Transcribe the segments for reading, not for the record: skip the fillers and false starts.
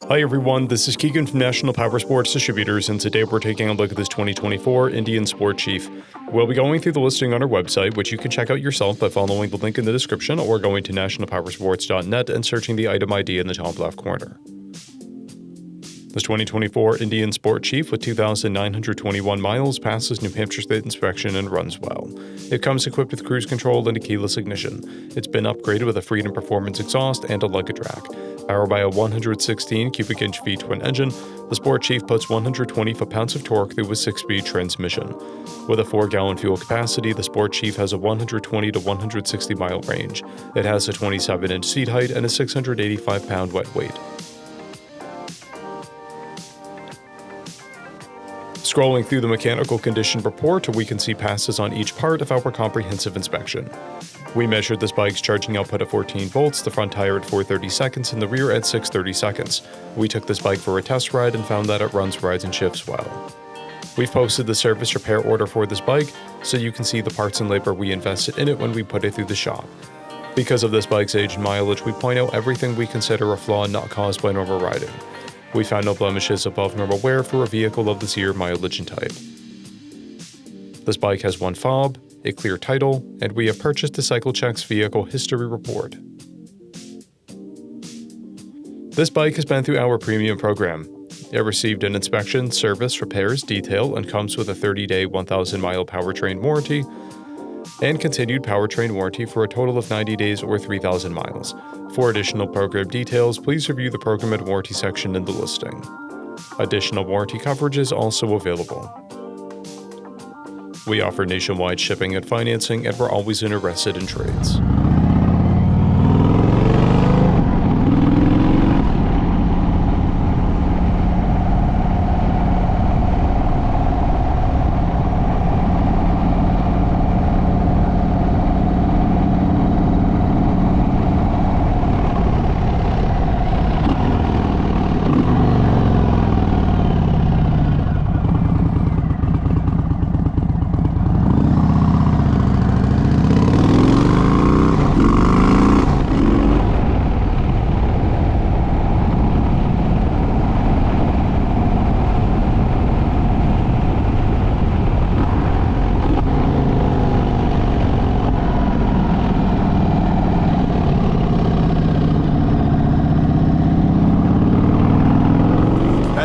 Hi everyone, this is Keegan from National Powersports Distributors, and today we're taking a look at this 2024 Indian Sport Chief. We'll be going through the listing on our website, which you can check out yourself by following the link in the description or going to nationalpowersports.net and searching the item ID in the top left corner. This 2024 Indian Sport Chief with 2,921 miles passes New Hampshire State inspection and runs well. It comes equipped with cruise control and a keyless ignition. It's been upgraded with a Freedom Performance exhaust and a luggage rack. Powered by a 116 cubic inch V-twin engine, the Sport Chief puts 120 foot-pounds of torque through a 6-speed transmission. With a 4-gallon fuel capacity, the Sport Chief has a 120 to 160 mile range. It has a 27-inch seat height and a 685-pound wet weight. Scrolling through the mechanical condition report, we can see passes on each part of our comprehensive inspection. We measured this bike's charging output at 14 volts, the front tire at 430 seconds, and the rear at 630 seconds. We took this bike for a test ride and found that it runs, rides, and shifts well. We've posted the service repair order for this bike, so you can see the parts and labor we invested in it when we put it through the shop. Because of this bike's age and mileage, we point out everything we consider a flaw not caused by normal riding. We found no blemishes above normal wear for a vehicle of this year, mileage, and type. This bike has one fob, a clear title, and we have purchased a CycleCheck's vehicle history report. This bike has been through our premium program. It received an inspection, service, repairs, detail, and comes with a 30-day, 1,000-mile powertrain warranty and continued powertrain warranty for a total of 90 days or 3,000 miles. For additional program details, please review the program and warranty section in the listing. Additional warranty coverage is also available. We offer nationwide shipping and financing, and we're always interested in trades.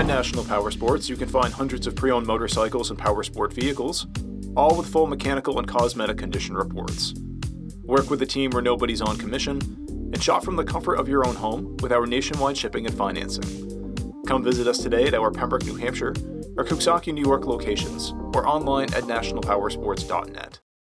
At National Powersports, you can find hundreds of pre-owned motorcycles and powersport vehicles, all with full mechanical and cosmetic condition reports. Work with a team where nobody's on commission, and shop from the comfort of your own home with our nationwide shipping and financing. Come visit us today at our Pembroke, New Hampshire, or Coxsackie, New York locations, or online at nationalpowersports.net.